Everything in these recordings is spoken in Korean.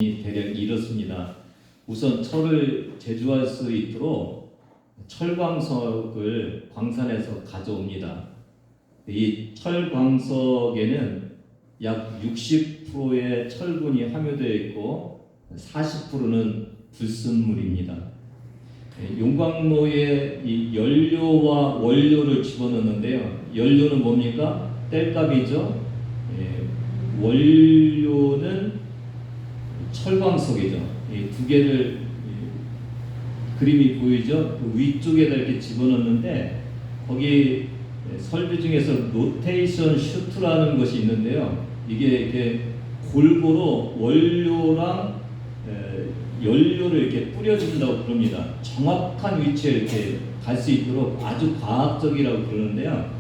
대략 이렇습니다. 우선 철을 제조할 수 있도록 철광석을 광산에서 가져옵니다. 이 철광석에는 약 60%의 철분이 함유되어 있고 40%는 불순물입니다. 용광로에 이 연료와 원료를 집어넣는데요. 연료는 뭡니까? 땔감이죠. 원료는 철광석이죠. 이 두 개를 그림이 보이죠? 그 위쪽에다 이렇게 집어넣는데 거기 설비 중에서 로테이션 슈트라는 것이 있는데요. 이게 이렇게 골고루 원료랑 연료를 이렇게 뿌려준다고 그럽니다. 정확한 위치에 이렇게 갈 수 있도록 아주 과학적이라고 그러는데요.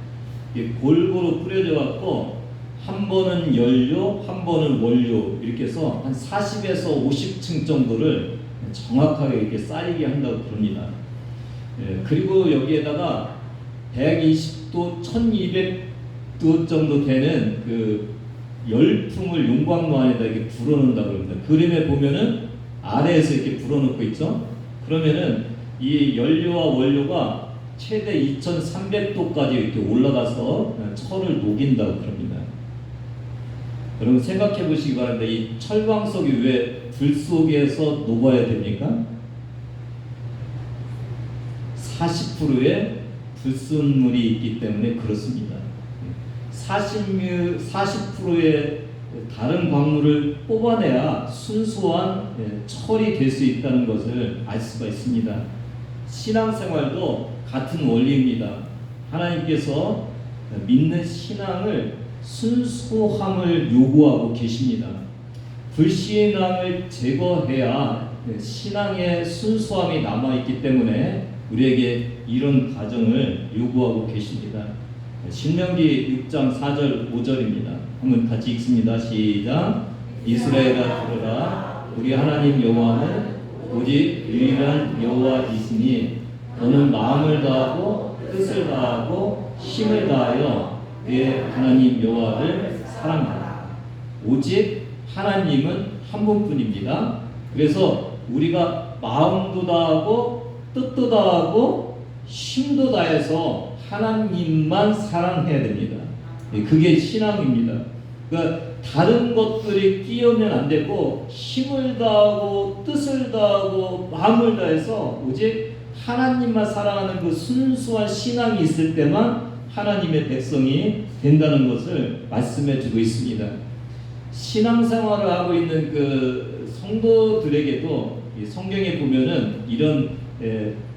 이게 골고루 뿌려져 갖고 한 번은 연료, 한 번은 원료 이렇게 해서 한 40에서 50층 정도를 정확하게 이렇게 쌓이게 한다고 그럽니다. 그리고 여기에다가 120도, 1200도 정도 되는 그 열풍을 용광로 안에다 이렇게 불어넣는다고 합니다. 그림에 보면은 아래에서 이렇게 불어넣고 있죠. 그러면은 이 연료와 원료가 최대 2300도까지 이렇게 올라가서 철을 녹인다고 그럽니다. 여러분 생각해 보시기 바랍니다. 이 철광석이 왜 불 속에서 녹아야 됩니까? 40%의 불순물이 있기 때문에 그렇습니다. 40%의 다른 광물을 뽑아내야 순수한 철이 될 수 있다는 것을 알 수가 있습니다. 신앙생활도 같은 원리입니다. 하나님께서 믿는 신앙을 순수함을 요구하고 계십니다. 불신앙을 제거해야 신앙의 순수함이 남아있기 때문에 우리에게 이런 과정을 요구하고 계십니다. 신명기 6장 4절 5절입니다. 한번 같이 읽습니다. 시작. 이스라엘아 들으라. 우리 하나님 여호와는 오직 유일한 여호와이시니 너는 마음을 다하고 뜻을 다하고 힘을 다하여 그의 하나님 여호와를 사랑하라. 오직 하나님은 한 분뿐입니다. 그래서 우리가 마음도 다하고 뜻도 다하고 힘도 다해서 하나님만 사랑해야 됩니다. 그게 신앙입니다. 그러니까 다른 것들이 끼어면 안 되고 힘을 다하고 뜻을 다하고 마음을 다해서 오직 하나님만 사랑하는 그 순수한 신앙이 있을 때만 하나님의 백성이 된다는 것을 말씀해 주고 있습니다. 신앙생활을 하고 있는 그 성도들에게도 성경에 보면은 이런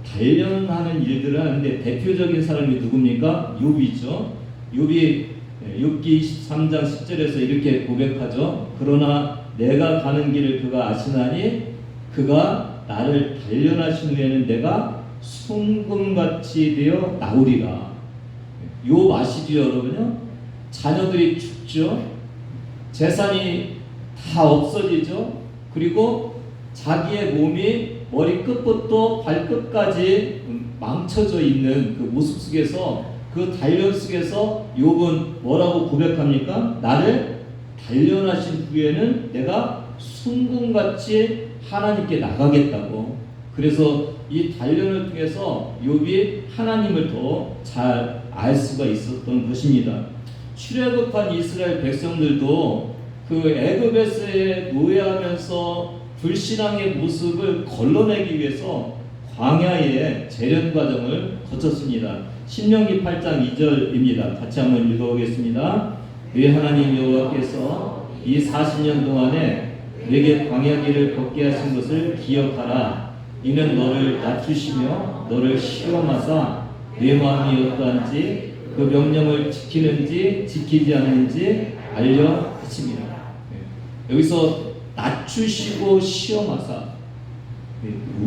단련하는 일들을 하는데 대표적인 사람이 누굽니까? 욥이죠. 욥이 욥기 23장 10절에서 이렇게 고백하죠. 그러나 내가 가는 길을 그가 아시나니 그가 나를 단련하신 후에는 내가 순금같이 되어 나오리라. 욥 아시죠 여러분요? 자녀들이 죽죠. 재산이 다 없어지죠. 그리고 자기의 몸이 머리 끝부터 발끝까지 망쳐져 있는 그 모습 속에서 그 단련 속에서 욥은 뭐라고 고백합니까? 나를 단련하신 후에는 내가 순금같이 하나님께 나가겠다고. 그래서 이 단련을 통해서 욥이 하나님을 더 잘 알 수가 있었던 것입니다. 출애굽한 이스라엘 백성들도 그 애굽에서의 노예하면서 불신앙의 모습을 걸러내기 위해서 광야의 재련 과정을 거쳤습니다. 신명기 8장 2절입니다. 같이 한번 읽어보겠습니다. 네 하나님 여호와께서 이 40년 동안에 내게 광야 길을 걷게 하신 것을 기억하라. 이는 너를 낮추시며 너를 시험하사 네 마음이 어떠한지 그 명령을 지키는지 지키지 않는지 알려 하십니다. 여기서 낮추시고 시험하사.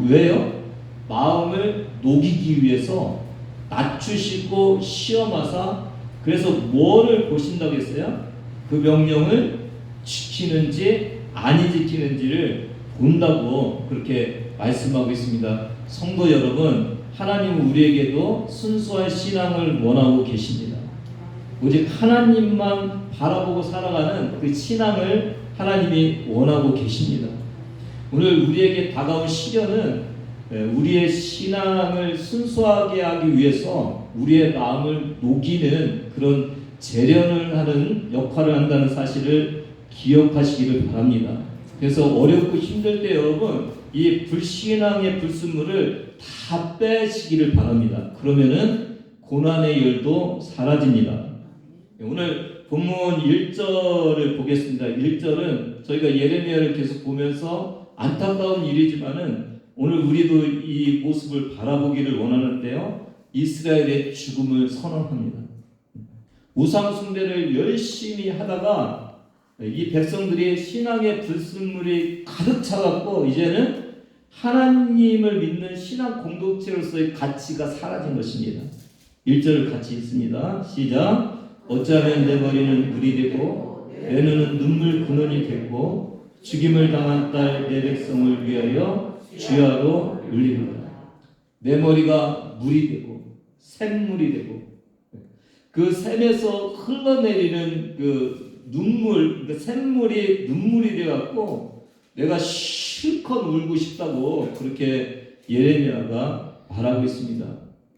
왜요? 마음을 녹이기 위해서 낮추시고 시험하사. 그래서 뭐를 보신다고 했어요? 그 명령을 지키는지 아니 지키는지를 본다고 그렇게 말씀하고 있습니다. 성도 여러분, 하나님은 우리에게도 순수한 신앙을 원하고 계십니다. 오직 하나님만 바라보고 살아가는 그 신앙을 하나님이 원하고 계십니다. 오늘 우리에게 다가온 시련은 우리의 신앙을 순수하게 하기 위해서 우리의 마음을 녹이는 그런 재련을 하는 역할을 한다는 사실을 기억하시기를 바랍니다. 그래서 어렵고 힘들 때 여러분 이 불신앙의 불순물을 다 빼시기를 바랍니다. 그러면은 고난의 열도 사라집니다. 오늘 본문 1절을 보겠습니다. 1절은 저희가 예레미야를 계속 보면서 안타까운 일이지만은 오늘 우리도 이 모습을 바라보기를 원하는데요. 이스라엘의 죽음을 선언합니다. 우상 숭배를 열심히 하다가 이 백성들이 신앙의 불순물이 가득 차갖고 이제는 하나님을 믿는 신앙 공동체로서의 가치가 사라진 것입니다. 1절을 같이 읽습니다. 시작. 어쩌면 내 머리는 물이 되고 내 눈은 눈물 근원이 됐고 죽임을 당한 딸 내 백성을 위하여 주야로 울리리라. 내 머리가 물이 되고 샘물이 되고 그 샘에서 흘러내리는 그 눈물, 그 샘물이 눈물이 되어갖고 내가 실컷 울고 싶다고 그렇게 예레미야가 말하고 있습니다.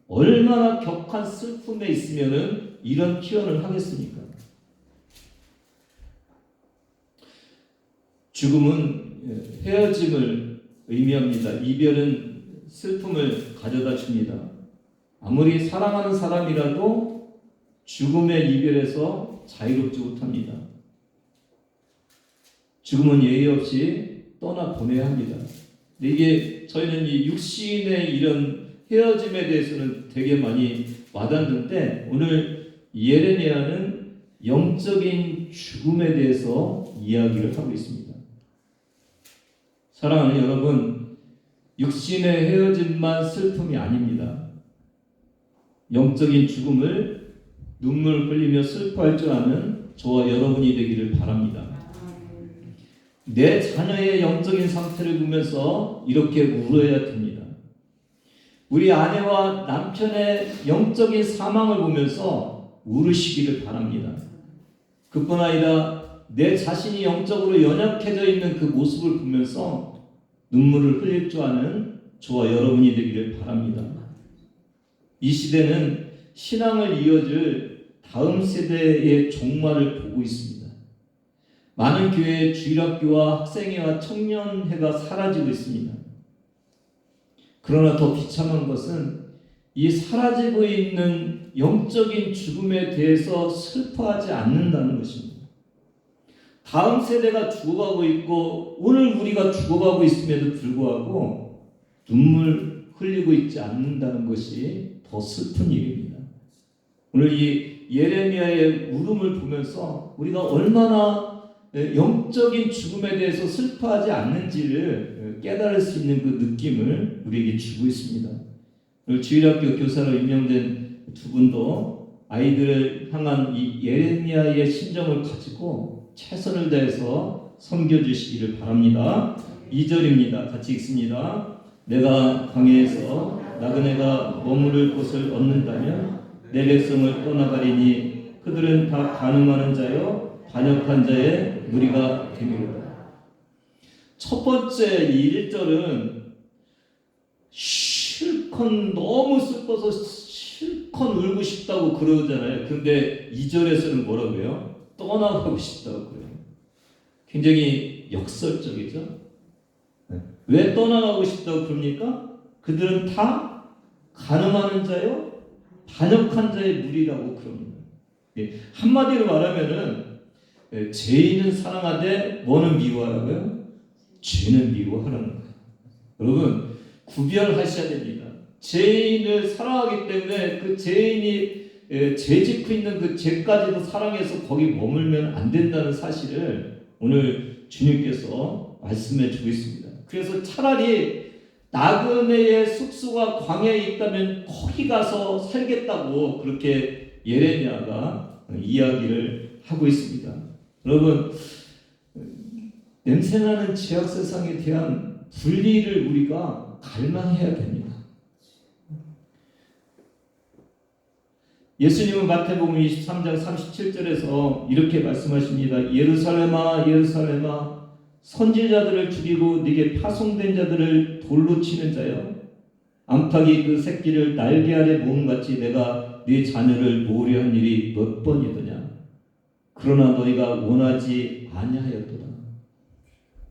얼마나 격한 슬픔에 있으면은 이런 표현을 하겠습니까? 죽음은 헤어짐을 의미합니다. 이별은 슬픔을 가져다 줍니다. 아무리 사랑하는 사람이라도 죽음의 이별에서 자유롭지 못합니다. 죽음은 예의 없이 떠나보내야 합니다. 근데 이게 저희는 이 육신의 이런 헤어짐에 대해서는 되게 많이 와닿는데 오늘 예레미야는 영적인 죽음에 대해서 이야기를 하고 있습니다. 사랑하는 여러분, 육신의 헤어짐만 슬픔이 아닙니다. 영적인 죽음을 눈물 흘리며 슬퍼할 줄 아는 저와 여러분이 되기를 바랍니다. 내 자녀의 영적인 상태를 보면서 이렇게 울어야 됩니다. 우리 아내와 남편의 영적인 사망을 보면서 울으시기를 바랍니다. 그뿐 아니라 내 자신이 영적으로 연약해져 있는 그 모습을 보면서 눈물을 흘릴 줄 아는 저와 여러분이 되기를 바랍니다. 이 시대는 신앙을 이어줄 다음 세대의 종말을 보고 있습니다. 많은 교회의 주일학교와 학생회와 청년회가 사라지고 있습니다. 그러나 더 비참한 것은 이 사라지고 있는 영적인 죽음에 대해서 슬퍼하지 않는다는 것입니다. 다음 세대가 죽어가고 있고 오늘 우리가 죽어가고 있음에도 불구하고 눈물 흘리고 있지 않는다는 것이 더 슬픈 일입니다. 오늘 이 예레미야의 울음을 보면서 우리가 얼마나 영적인 죽음에 대해서 슬퍼하지 않는지를 깨달을 수 있는 그 느낌을 우리에게 주고 있습니다. 오늘 주일학교 교사로 임명된 두 분도 아이들을 향한 이 예레미야의 심정을 가지고 최선을 다해서 섬겨주시기를 바랍니다. 2절입니다. 같이 읽습니다. 내가 광야에서 나그네가 머무를 곳을 얻는다면 내 백성을 떠나가리니 그들은 다 간음하는 자요 반역한 자의 무리가 되리로다. 첫 번째 이 1절은 실컷 너무 슬퍼서 실컷 울고 싶다고 그러잖아요. 근데 2절에서는 뭐라고 해요? 떠나가고 싶다고 그래요. 굉장히 역설적이죠. 왜 떠나가고 싶다고 그럽니까? 그들은 다 간음하는 자요 반역한 자의 무리라고 그럽니다. 한마디로 말하면은 죄인은 사랑하되 뭐는 미워하라고요? 죄는 미워하라는 거예요. 여러분 구별하셔야 됩니다. 죄인을 사랑하기 때문에 그 죄인이 죄 짓고 있는 그 죄까지도 사랑해서 거기 머물면 안 된다는 사실을 오늘 주님께서 말씀해 주고 있습니다. 그래서 차라리 나그네의 숙소가 광야에 있다면 거기 가서 살겠다고 그렇게 예레미야가 이야기를 하고 있습니다. 여러분 냄새나는 죄악 세상에 대한 분리를 우리가 갈망해야 됩니다. 예수님은 마태복음 23장 37절에서 이렇게 말씀하십니다. 예루살렘아 예루살렘아 선지자들을 죽이고 네게 파송된 자들을 돌로 치는 자여, 암탉이 그 새끼를 날개 아래 모음같이 내가 네 자녀를 모으려 한 일이 몇 번이더냐. 그러나 너희가 원하지 아니하였도다.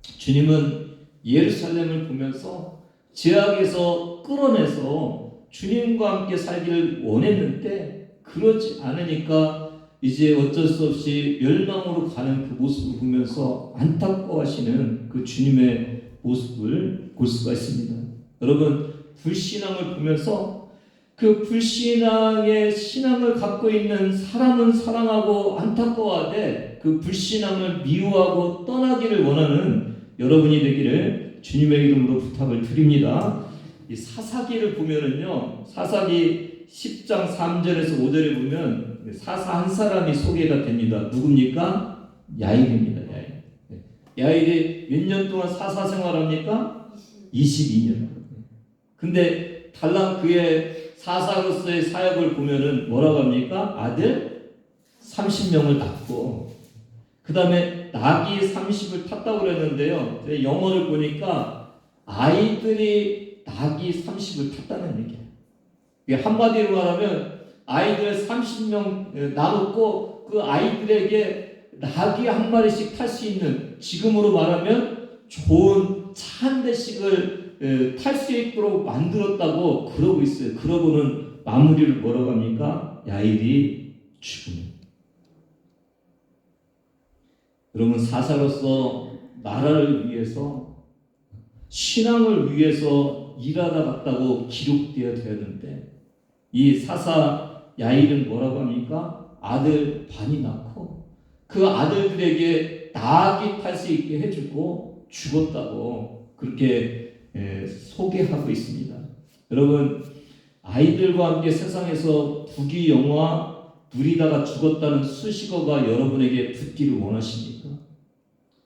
주님은 예루살렘을 보면서 죄악에서 끌어내서 주님과 함께 살기를 원했는데 그러지 않으니까 이제 어쩔 수 없이 멸망으로 가는 그 모습을 보면서 안타까워하시는 그 주님의 모습을 볼 수가 있습니다. 여러분, 불신앙을 보면서 그 불신앙의 신앙을 갖고 있는 사람은 사랑하고 안타까워하되 그 불신앙을 미워하고 떠나기를 원하는 여러분이 되기를 주님의 이름으로 부탁을 드립니다. 이 사사기를 보면은요, 사사기 10장 3절에서 5절에 보면 사사 한 사람이 소개가 됩니다. 누굽니까? 야일입니다. 야일이 몇 년 동안 사사 생활합니까? 22년. 근데 달랑 그의 사사로서의 사역을 보면은 뭐라고 합니까? 아들 30명을 낳고 그 다음에 낙이 30을 탔다고 그랬는데요. 영어를 보니까 아이들이 낙이 30을 탔다는 얘기예요. 이게 한마디로 말하면 아이들 30명 나눴고 그 아이들에게 낙이 한 마리씩 탈 수 있는, 지금으로 말하면 좋은 차 한 대씩을 탈 수 있도록 만들었다고 그러고 있어요. 그러고는 마무리를 뭐라고 합니까? 야일이 죽음. 여러분, 사사로서 나라를 위해서 신앙을 위해서 일하다 갔다고 기록되어야 되는데 이 사사 야일은 뭐라고 합니까? 아들 반이 낳고 그 아들들에게 낙이 탈 수 있게 해주고 죽었다고 그렇게 소개하고 있습니다. 여러분, 아이들과 함께 세상에서 부귀영화 누리다가 죽었다는 수식어가 여러분에게 붙기를 원하십니까?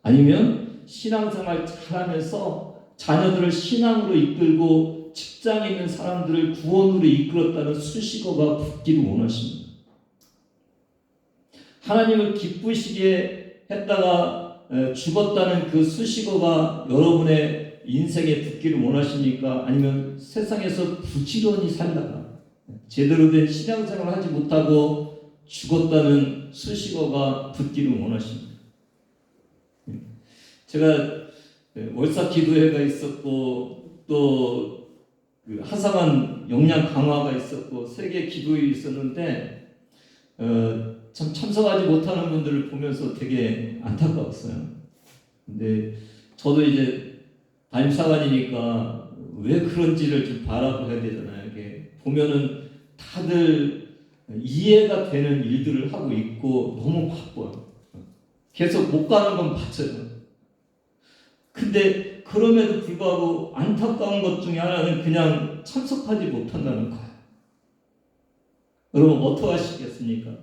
아니면 신앙생활 잘하면서 자녀들을 신앙으로 이끌고 직장에 있는 사람들을 구원으로 이끌었다는 수식어가 붙기를 원하십니까? 하나님을 기쁘시게 했다가 죽었다는 그 수식어가 여러분의 인생에 붙기를 원하십니까? 아니면 세상에서 부지런히 살다가 제대로 된 신앙생활을 하지 못하고 죽었다는 수식어가 붙기를 원하십니까? 제가 월사 기도회가 있었고 또 그 하상한 역량 강화가 있었고 세계 기도회 있었는데 참 참석하지 못하는 분들을 보면서 되게 안타까웠어요. 근데 저도 이제 담임사관이니까 왜 그런지를 좀 바라봐야 되잖아요. 이게 보면은 다들 이해가 되는 일들을 하고 있고 너무 바빠요. 계속 못 가는 건 맞아요. 근데 그럼에도 불구하고 안타까운 것 중에 하나는 그냥 참석하지 못한다는 거예요. 여러분, 어떡하시겠습니까?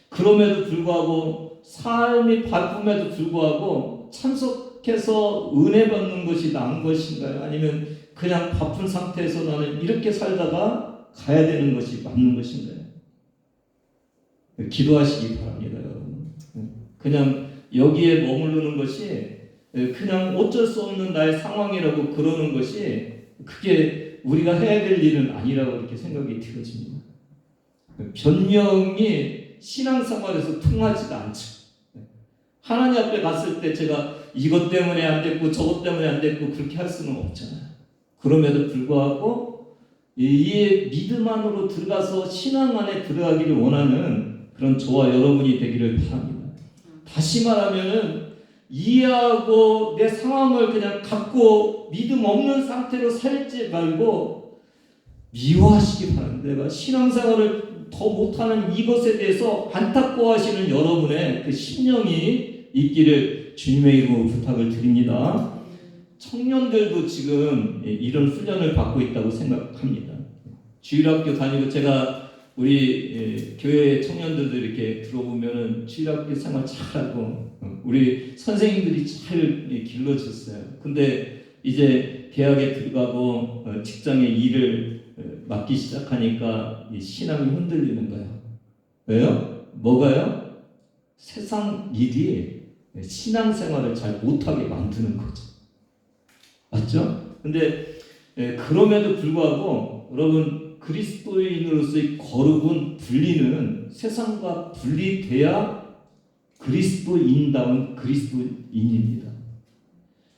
그럼에도 불구하고 삶이 바쁨에도 불구하고 참석해서 은혜 받는 것이 나은 것인가요? 아니면 그냥 바쁜 상태에서 나는 이렇게 살다가 가야 되는 것이 맞는 것인가요? 기도하시기 바랍니다, 여러분. 그냥 여기에 머무르는 것이 그냥 어쩔 수 없는 나의 상황이라고 그러는 것이 그게 우리가 해야 될 일은 아니라고 이렇게 생각이 들어집니다. 변명이 신앙생활에서 통하지가 않죠. 하나님 앞에 갔을 때 제가 이것 때문에 안 됐고 저것 때문에 안 됐고 그렇게 할 수는 없잖아요. 그럼에도 불구하고 이 믿음 안으로 들어가서 신앙 안에 들어가기를 원하는 그런 저와 여러분이 되기를 바랍니다. 다시 말하면은 이해하고 내 상황을 그냥 갖고 믿음 없는 상태로 살지 말고 미워하시기 바랍니다. 내가 신앙생활을 더 못하는 이것에 대해서 안타까워하시는 여러분의 그 심령이 있기를 주님의 이름으로 부탁을 드립니다. 청년들도 지금 이런 훈련을 받고 있다고 생각합니다. 주일학교 다니고 제가 우리 교회 청년들도 이렇게 들어보면은 주일학교 생활 잘하고 우리 선생님들이 잘 길러줬어요. 근데 이제 대학에 들어가고 직장에 일을 맡기 시작하니까 이 신앙이 흔들리는 거예요. 왜요? 뭐가요? 세상 일이 신앙생활을 잘 못하게 만드는 거죠. 맞죠? 근데 그럼에도 불구하고 여러분 그리스도인으로서의 거룩은 분리는 세상과 분리돼야 그리스도인다운 그리스도인입니다.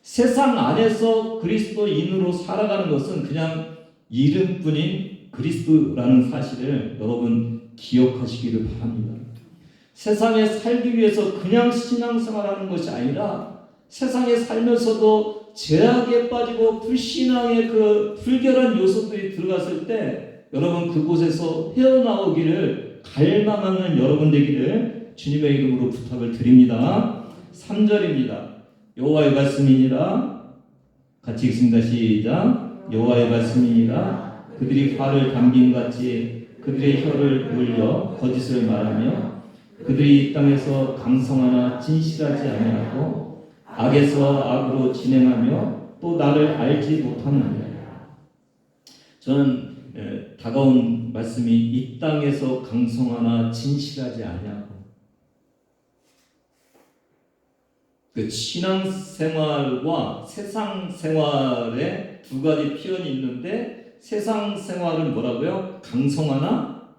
세상 안에서 그리스도인으로 살아가는 것은 그냥 이름뿐인 그리스도라는 사실을 여러분 기억하시기를 바랍니다. 세상에 살기 위해서 그냥 신앙생활하는 것이 아니라 세상에 살면서도 죄악에 빠지고 불신앙의 그 불결한 요소들이 들어갔을 때 여러분 그곳에서 헤어나오기를 갈망하는 여러분 되기를 주님의 이름으로 부탁을 드립니다. 3절입니다. 여호와의 말씀이니라. 같이 읽습니다. 시작. 여호와의 말씀이니라. 그들이 화를 담김같이 그들의 혀를 놀려 거짓을 말하며 그들이 이 땅에서 강성하나 진실하지 아니하고 악에서 악으로 진행하며 또 나를 알지 못하느니라. 저는 다가온 말씀이 이 땅에서 강성하나 진실하지 아니하고 그 신앙생활과 세상생활에 두 가지 표현이 있는데 세상생활은 뭐라고요? 강성하나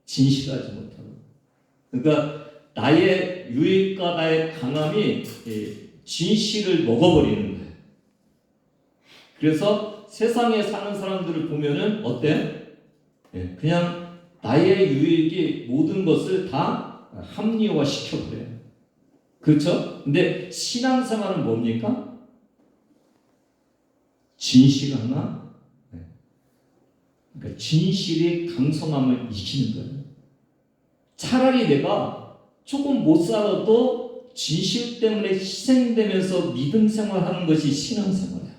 진실하지 못하고. 그러니까 나의 유익과 나의 강함이 진실을 먹어버리는 거예요. 그래서 세상에 사는 사람들을 보면은 어때? 그냥 나의 유익이 모든 것을 다 합리화 시켜버려요. 그렇죠? 근데 신앙생활은 뭡니까? 진실하나? 그러니까 진실이 강성함을 이기는 거예요. 차라리 내가 조금 못 살아도 진실 때문에 희생되면서 믿음 생활하는 것이 신앙생활이야.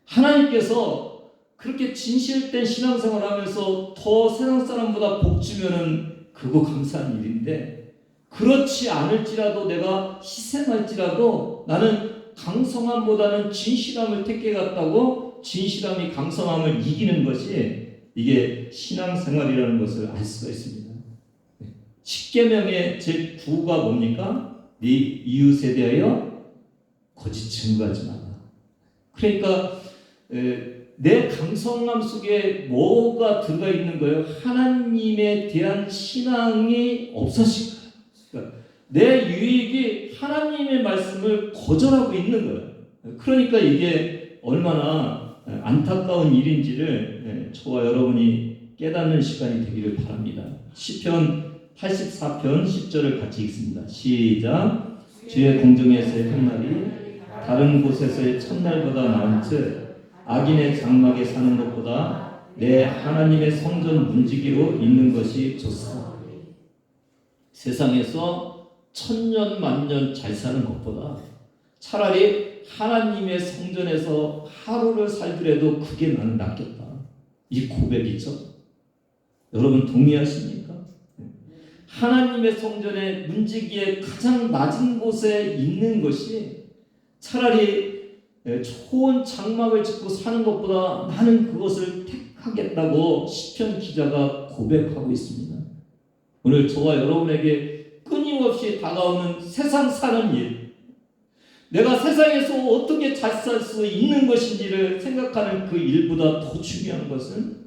하나님께서 그렇게 진실된 신앙생활을 하면서 더 세상 사람보다 복 주면은 그거 감사한 일인데 그렇지 않을지라도 내가 희생할지라도 나는 강성함보다는 진실함을 택해갔다고 진실함이 강성함을 이기는 것이 이게 신앙생활이라는 것을 알 수가 있습니다. 십계명의 제9가 뭡니까? 네 이웃에 대하여 거짓 증거하지 마라. 그러니까 내 강성함 속에 뭐가 들어가 있는 거예요? 하나님에 대한 신앙이 없어진 거예요. 그러니까 내 유익이 하나님의 말씀을 거절하고 있는 거예요. 그러니까 이게 얼마나 안타까운 일인지를 저와 여러분이 깨닫는 시간이 되기를 바랍니다. 시편 84편 10절을 같이 읽습니다. 시작. 주의 공중에서의 한날이 다른 곳에서의 첫날보다 나은즉 악인의 장막에 사는 것보다 내 하나님의 성전 문지기로 있는 것이 좋사. 세상에서 천년 만년 잘 사는 것보다 차라리 하나님의 성전에서 하루를 살더라도 그게 나는 낫겠다. 이 고백이죠. 여러분 동의하십니까? 하나님의 성전의 문지기의 가장 낮은 곳에 있는 것이 차라리 좋은 장막을 짓고 사는 것보다 나는 그것을 택하겠다고 시편 기자가 고백하고 있습니다. 오늘 저와 여러분에게 끊임없이 다가오는 세상 사는 일, 내가 세상에서 어떻게 잘 살 수 있는 것인지를 생각하는 그 일보다 더 중요한 것은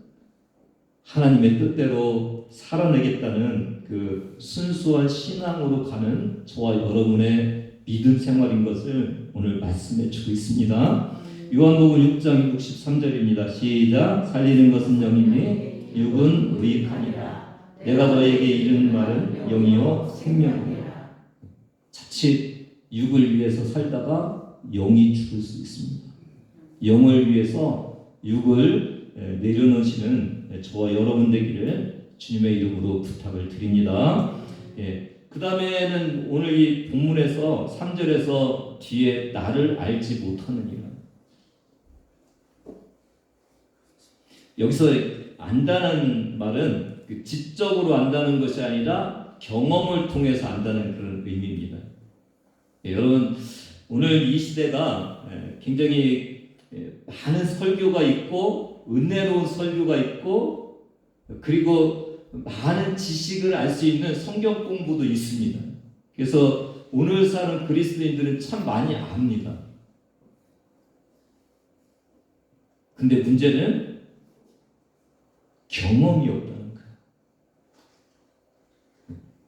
하나님의 뜻대로 살아내겠다는 그 순수한 신앙으로 가는 저와 여러분의 믿음 생활인 것을 오늘 말씀해 주고 있습니다. 요한복음 6장 63절입니다. 시작. 살리는 것은 영이니 육은 무익하니라. 내가 너에게 이르는 말은 영이요 생명이라. 자칫 육을 위해서 살다가 영이 죽을 수 있습니다. 영을 위해서 육을 내려놓으시는 저와 여러분 되기를 주님의 이름으로 부탁을 드립니다. 그 다음에는 오늘 이 본문에서 3절에서 뒤에 나를 알지 못하느니라. 여기서 안다는 말은 지적으로 안다는 것이 아니라 경험을 통해서 안다는 그런 의미입니다. 여러분 오늘 이 시대가 굉장히 많은 설교가 있고 은혜로운 설교가 있고 그리고 많은 지식을 알 수 있는 성경 공부도 있습니다. 그래서 오늘 사는 그리스도인들은 참 많이 압니다. 근데 문제는 경험이 없다는 거예요.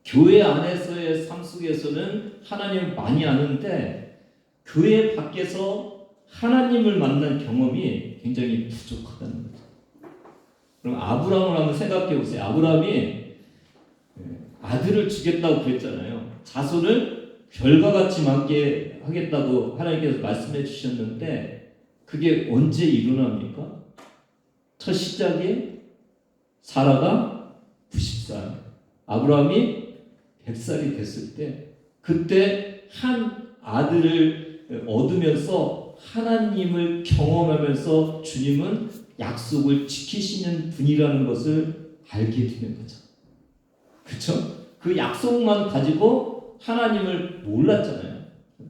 교회 안에서의 삶 속에서는 하나님을 많이 아는데 교회 밖에서 하나님을 만난 경험이 굉장히 부족하다는 거죠. 그럼 아브라함을 한번 생각해 보세요. 아브라함이 아들을 주겠다고 그랬잖아요. 자손을 별과 같이 많게 하겠다고 하나님께서 말씀해 주셨는데 그게 언제 일어납니까? 첫 시작에 사라가 90살, 아브라함이 100살이 됐을 때 그때 한 아들을 얻으면서 하나님을 경험하면서 주님은 약속을 지키시는 분이라는 것을 알게 되는 거죠. 그렇죠? 그 약속만 가지고 하나님을 몰랐잖아요.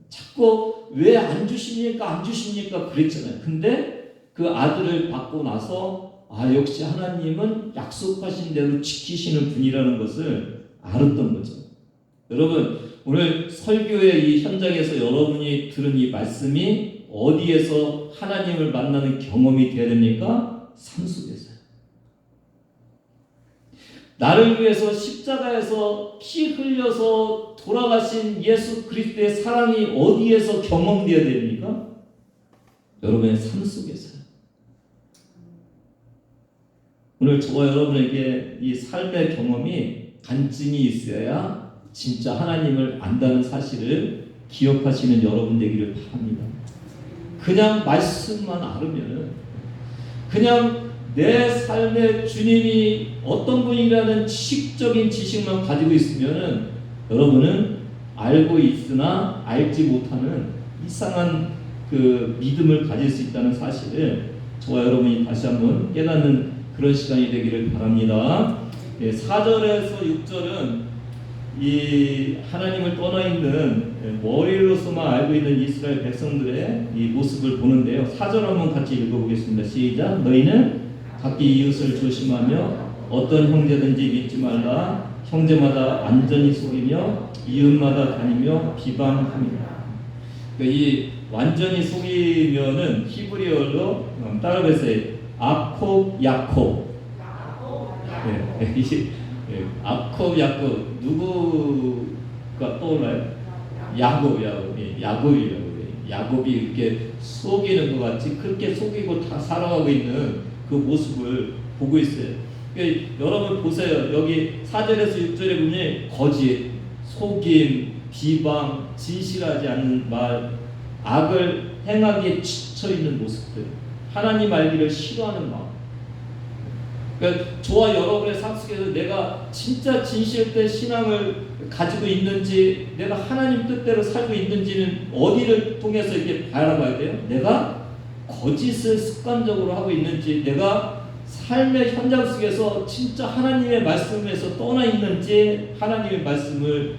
자꾸 왜 안 주십니까? 안 주십니까? 그랬잖아요. 근데 그 아들을 받고 나서 역시 하나님은 약속하신 대로 지키시는 분이라는 것을 알았던 거죠. 여러분, 오늘 설교의 이 현장에서 여러분이 들은 이 말씀이 어디에서 하나님을 만나는 경험이 되어야 됩니까? 삶 속에서요. 나를 위해서 십자가에서 피 흘려서 돌아가신 예수 그리스도의 사랑이 어디에서 경험되어야 됩니까? 여러분의 삶 속에서요. 오늘 저와 여러분에게 이 삶의 경험이 간증이 있어야 진짜 하나님을 안다는 사실을 기억하시는 여러분 되기를 바랍니다. 그냥 말씀만 알으면은, 그냥 내 삶의 주님이 어떤 분이라는 지식적인 지식만 가지고 있으면은 여러분은 알고 있으나 알지 못하는 이상한 그 믿음을 가질 수 있다는 사실을 저와 여러분이 다시 한번 깨닫는 그런 시간이 되기를 바랍니다. 4절에서 6절은 이 하나님을 떠나 있는 머리로서만 알고 있는 이스라엘 백성들의 이 모습을 보는데요. 4절 한번 같이 읽어보겠습니다. 시작. 너희는 각기 이웃을 조심하며 어떤 형제든지 믿지 말라. 형제마다 완전히 속이며 이웃마다 다니며 비방합니다. 이 완전히 속이면은 히브리어로 따라해보세요. 아콥 야콥. 아콥 야콥 누구가 떠올라요? 야곱이라고. 야곱이 이렇게 속이는 것 같이 그렇게 속이고 다 살아가고 있는 그 모습을 보고 있어요. 그러니까 여러분 보세요. 여기 4절에서 6절에 보면 거짓, 속임, 비방, 진실하지 않는 말, 악을 행하기에 지쳐 있는 모습들, 하나님 알기를 싫어하는 마음. 그러니까 저와 여러분의 삶 속에서 내가 진짜 진실된 신앙을 가지고 있는지, 내가 하나님 뜻대로 살고 있는지는 어디를 통해서 이렇게 바라봐야 돼요? 내가 거짓을 습관적으로 하고 있는지, 내가 삶의 현장 속에서 진짜 하나님의 말씀에서 떠나 있는지, 하나님의 말씀을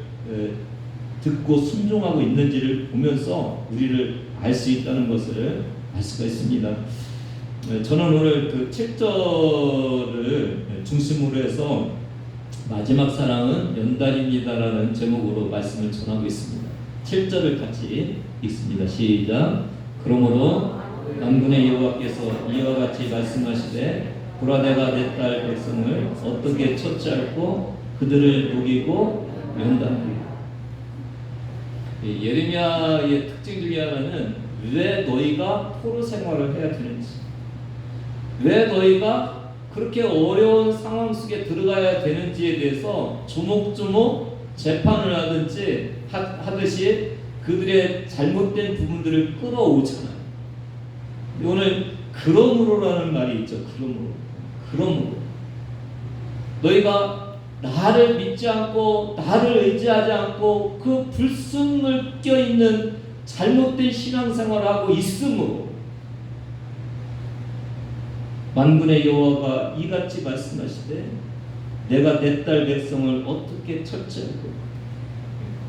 듣고 순종하고 있는지를 보면서 우리를 알 수 있다는 것을 알 수가 있습니다. 저는 오늘 그 7절을 중심으로 해서 마지막 사랑은 연단입니다라는 제목으로 말씀을 전하고 있습니다. 7절을 같이 읽습니다. 시작. 그러므로 만군의 여호와께서 이와 같이 말씀하시되 보라 내가 내 딸 백성을 어떻게 처치하고 그들을 녹이고 연단하리라. 예레미야의 특징 중에 하나는 왜 너희가 포로 생활을 해야 되는지, 왜 너희가 그렇게 어려운 상황 속에 들어가야 되는지에 대해서 조목조목 재판을 하듯이 그들의 잘못된 부분들을 끌어오잖아요. 오늘 그러므로라는 말이 있죠. 그러므로 너희가 나를 믿지 않고 나를 의지하지 않고 그 불순을 껴있는 잘못된 신앙생활을 하고 있으므로 만군의 여호와가 이같이 말씀하시되 내가 내 딸 백성을 어떻게 처치하고,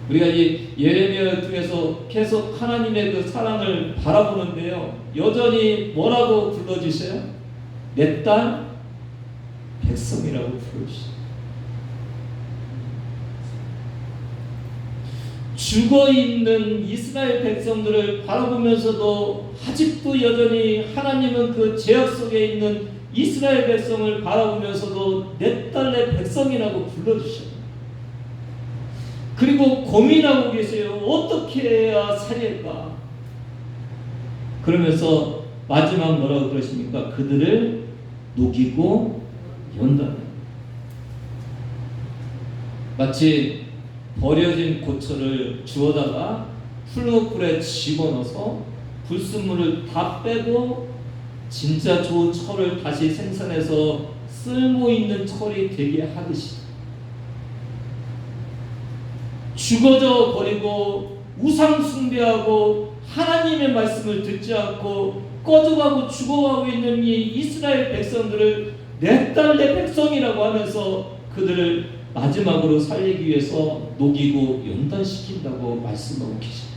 우리가 이 예레미야를 통해서 계속 하나님의 그 사랑을 바라보는데요, 여전히 뭐라고 불러주세요? 내 딸 백성이라고 불러주세요. 죽어있는 이스라엘 백성들을 바라보면서도 아직도 여전히 하나님은 그 죄악 속에 있는 이스라엘 백성을 바라보면서도 내 딸 내 백성이라고 불러주셔요. 그리고 고민하고 계세요. 어떻게 해야 살릴까? 그러면서 마지막 뭐라고 그러십니까? 그들을 녹이고 연단해요. 마치 버려진 고철을 주워다가 풀무불에 집어넣어서 불순물을 다 빼고 진짜 좋은 철을 다시 생산해서 쓸모있는 철이 되게 하듯이 죽어져 버리고 우상 숭배하고 하나님의 말씀을 듣지 않고 꺼져가고 죽어가고 있는 이 이스라엘 백성들을 내 딸 내 백성이라고 하면서 그들을 마지막으로 살리기 위해서 녹이고 연단시킨다고 말씀하고 계십니다.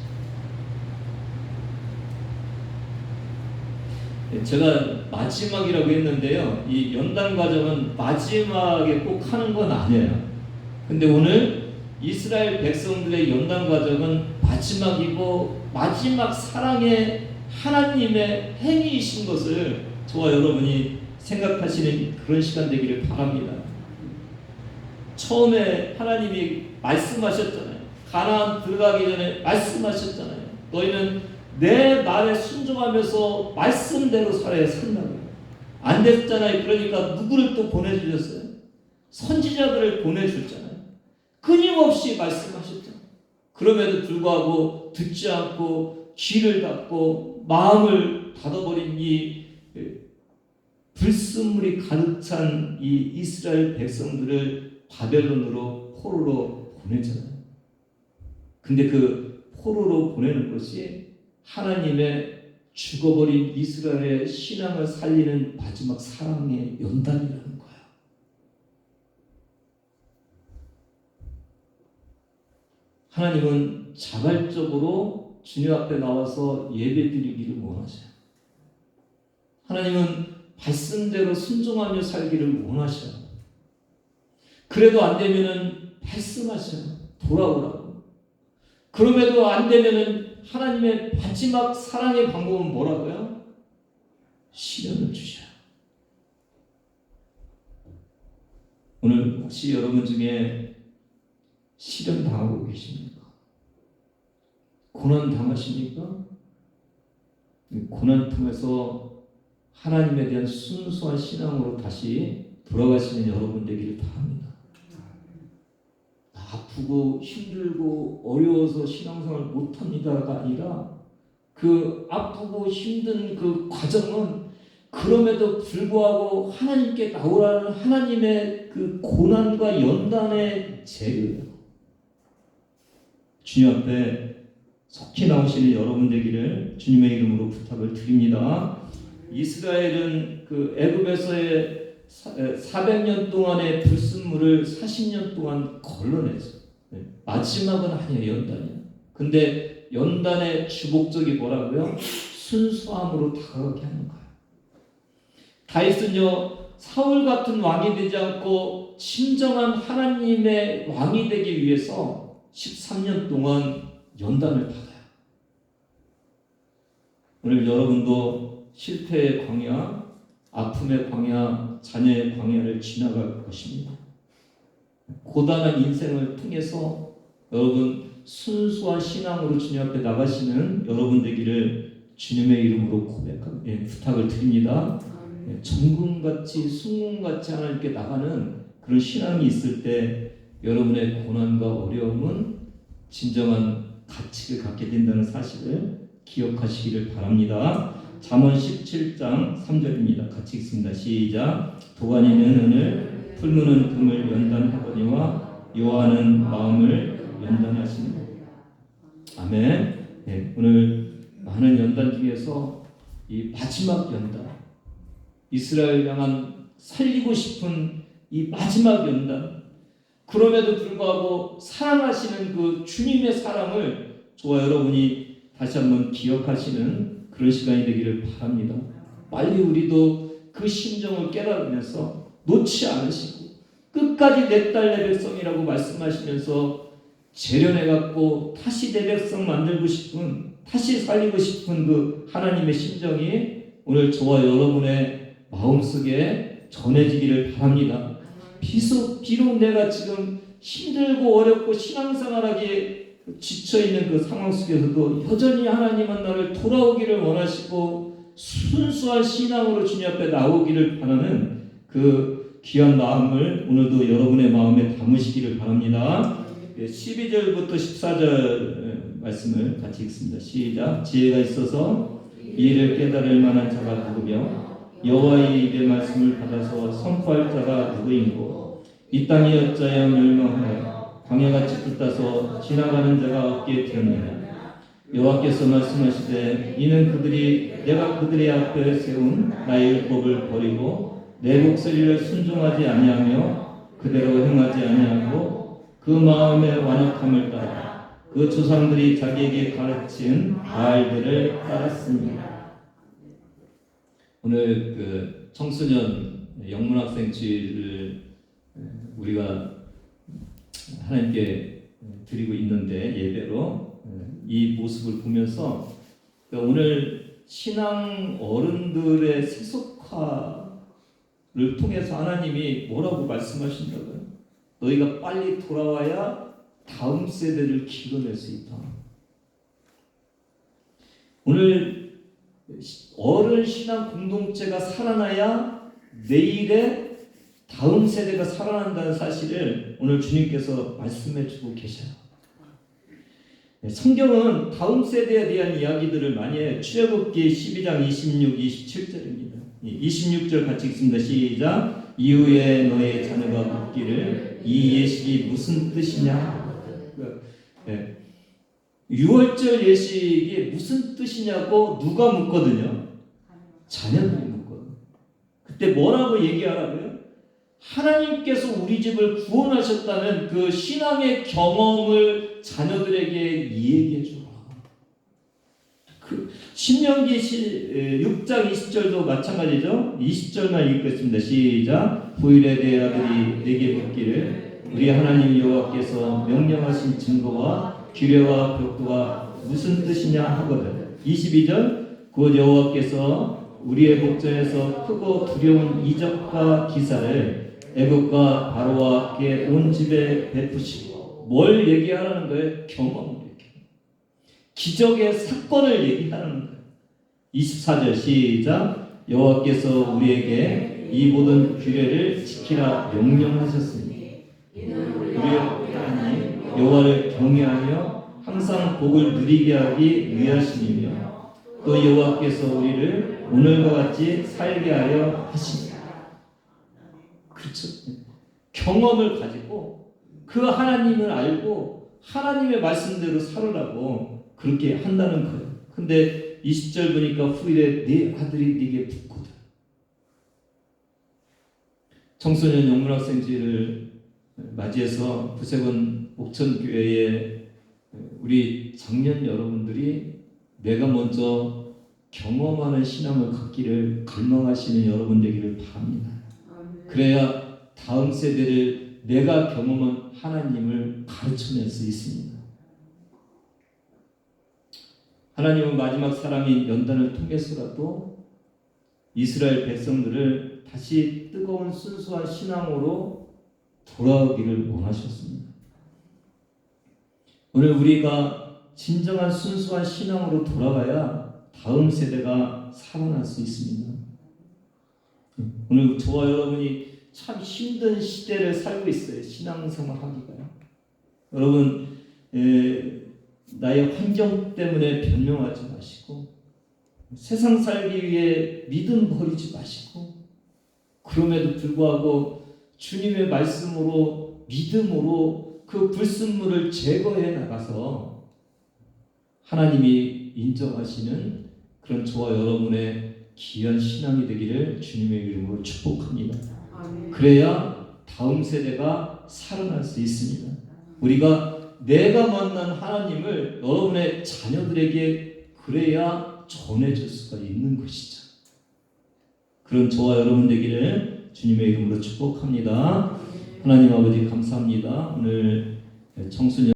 제가 마지막이라고 했는데요, 이 연단 과정은 마지막에 꼭 하는 건 아니에요. 근데 오늘 이스라엘 백성들의 연단 과정은 마지막이고 마지막 사랑의 하나님의 행위이신 것을 저와 여러분이 생각하시는 그런 시간 되기를 바랍니다. 처음에 하나님이 말씀하셨잖아요. 가나안 들어가기 전에 말씀하셨잖아요. 너희는 내 말에 순종하면서 말씀대로 살아야 산다고요. 안 됐잖아요. 그러니까 누구를 또 보내주셨어요? 선지자들을 보내주셨잖아요. 끊임없이 말씀하셨잖아요. 그럼에도 불구하고 듣지 않고 귀를 닫고 마음을 닫아버린 이 불순물이 가득 찬 이 이스라엘 백성들을 바벨론으로 포로로 보내잖아요. 근데 그 포로로 보내는 것이 하나님의 죽어버린 이스라엘의 신앙을 살리는 마지막 사랑의 연단이라는 거예요. 하나님은 자발적으로 주님 앞에 나와서 예배드리기를 원하셔요. 하나님은 말씀대로 순종하며 살기를 원하셔요. 그래도 안 되면은 말씀하셔요. 돌아오라고. 그럼에도 안 되면은 하나님의 마지막 사랑의 방법은 뭐라고요? 시련을 주셔요. 오늘 혹시 여러분 중에 시련 당하고 계십니까? 고난 당하십니까? 고난 통해서 하나님에 대한 순수한 신앙으로 다시 돌아가시는 여러분 되기를 바랍니다. 아프고 힘들고 어려워서 신앙생활 못합니다가 아니라 그 아프고 힘든 그 과정은 그럼에도 불구하고 하나님께 나오라는 하나님의 그 고난과 연단의 재료예요. 주님 앞에 속히 나오시는 여러분 되기를 주님의 이름으로 부탁을 드립니다. 이스라엘은 그 애굽에서의 400년 동안의 불순물을 40년 동안 걸러냈어요. 마지막은 아니에요, 연단이에요. 근데 연단의 주목적이 뭐라고요? 순수함으로 다가가게 하는 거예요. 다윗은요, 사울 같은 왕이 되지 않고 진정한 하나님의 왕이 되기 위해서 13년 동안 연단을 받아요. 오늘 여러분도 실패의 광야, 아픔의 광야, 자녀의 광야를 지나갈 것입니다. 고단한 인생을 통해서 여러분 순수한 신앙으로 주님 앞에 나가시는 여러분 되기를 주님의 이름으로 부탁을 드립니다. 정금같이 순금같이 하나님께 나가는 그런 신앙이 있을 때 여러분의 고난과 어려움은 진정한 가치를 갖게 된다는 사실을 기억하시기를 바랍니다. 잠언 17장 3절입니다. 같이 읽습니다. 시작. 도가니는 은을, 풀무는 금을 연단하거니와 여호와는 마음을 연단하십니다. 아멘. 네, 오늘 많은 연단 중에서 이 마지막 연단, 이스라엘 향한 살리고 싶은 이 마지막 연단, 그럼에도 불구하고 사랑하시는 그 주님의 사랑을 저와 여러분이 다시 한번 기억하시는 그런 시간이 되기를 바랍니다. 빨리 우리도 그 심정을 깨달으면서 놓지 않으시고 끝까지 내 딸 내 백성이라고 말씀하시면서 재련해갖고 다시 내 백성 만들고 싶은, 다시 살리고 싶은 그 하나님의 심정이 오늘 저와 여러분의 마음속에 전해지기를 바랍니다. 비록 내가 지금 힘들고 어렵고 신앙생활하기에 지쳐있는 그 상황 속에서도 여전히 하나님은 나를 돌아오기를 원하시고 순수한 신앙으로 주님 앞에 나오기를 바라는 그 귀한 마음을 오늘도 여러분의 마음에 담으시기를 바랍니다. 12절부터 14절 말씀을 같이 읽습니다. 시작. 지혜가 있어서 이를 깨달을 만한 자가 누구며 여호와의 입의 말씀을 받아서 선포할 자가 누구인고 이 땅이 어찌하여 멸망하여 광야같이 불타서 지나가는 자가 없게 되었느냐. 여호와께서 말씀하시되 이는 그들이 내가 그들의 앞에 세운 나의 율법을 버리고 내 목소리를 순종하지 아니하며 그대로 행하지 아니하고 그 마음의 완악함을 따라 그 조상들이 자기에게 가르친 바알들을 따랐습니다. 오늘 그 청소년 영문학생 주일을 우리가 하나님께 드리고 있는데 예배로 이 모습을 보면서 오늘 신앙 어른들의 세속화를 통해서 하나님이 뭐라고 말씀하신다고요? 너희가 빨리 돌아와야 다음 세대를 길러낼 수 있다. 오늘 어른 신앙 공동체가 살아나야 내일의 다음 세대가 살아난다는 사실을 오늘 주님께서 말씀해 주고 계셔요. 성경은 다음 세대에 대한 이야기들을 많이 해요. 출애굽기 12장 26, 27절입니다. 26절 같이 읽습니다. 시작. 이후에 너의 자녀가 묻기를 이 예식이 무슨 뜻이냐. 네. 6월절 예식이 무슨 뜻이냐고 누가 묻거든요. 자녀들이 묻거든요. 그때 뭐라고 얘기하라고요? 하나님께서 우리 집을 구원하셨다는 그 신앙의 경험을 자녀들에게 얘기해 주라. 그 신명기 6장 20절도 마찬가지죠. 20절만 읽겠습니다. 시작. 후일에 내 아들이 내게 묻기를 우리 하나님 여호와께서 명령하신 증거와 규례와 벽도가 무슨 뜻이냐 하거든. 22절. 곧 여호와께서 우리의 목전에서 크고 두려운 이적과 기사를 애굽과 바로와 그의 온 집에 베푸시고 뭘 얘기하라는 거예요? 경험을 얘기해요. 기적의 사건을 얘기하는 거예요. 24절 시작. 여호와께서 우리에게 이 모든 규례를 지키라 명령하셨으니 우리의 하나님 여호와를 경외하며 항상 복을 누리게 하기 위하심이며 또 여호와께서 우리를 오늘과 같이 살게 하려 하십니다. 그렇죠. 경험을 가지고 그 하나님을 알고 하나님의 말씀대로 살으라고 그렇게 한다는 거예요. 근데 20절 보니까 후일에 네 아들이 네게 붙거든. 청소년 영문학생지를 맞이해서 부세권 옥천교회에 우리 청년 여러분들이 내가 먼저 경험하는 신앙을 갖기를 갈망하시는 여러분 되기를 바랍니다. 그래야 다음 세대를 내가 경험한 하나님을 가르쳐낼 수 있습니다. 하나님은 마지막 사람인 연단을 통해서라도 이스라엘 백성들을 다시 뜨거운 순수한 신앙으로 돌아오기를 원하셨습니다. 오늘 우리가 진정한 순수한 신앙으로 돌아가야 다음 세대가 살아날 수 있습니다. 오늘 저와 여러분이 참 힘든 시대를 살고 있어요. 신앙생활 하기가요. 여러분 나의 환경 때문에 변명하지 마시고 세상 살기 위해 믿음 버리지 마시고 그럼에도 불구하고 주님의 말씀으로 믿음으로 그 불순물을 제거해 나가서 하나님이 인정하시는 그런 저와 여러분의 귀한 신앙이 되기를 주님의 이름으로 축복합니다. 그래야 다음 세대가 살아날 수 있습니다. 우리가 내가 만난 하나님을 여러분의 자녀들에게 그래야 전해줄 수가 있는 것이죠. 그런 저와 여러분 되기를 주님의 이름으로 축복합니다. 하나님 아버지 감사합니다. 오늘 청소년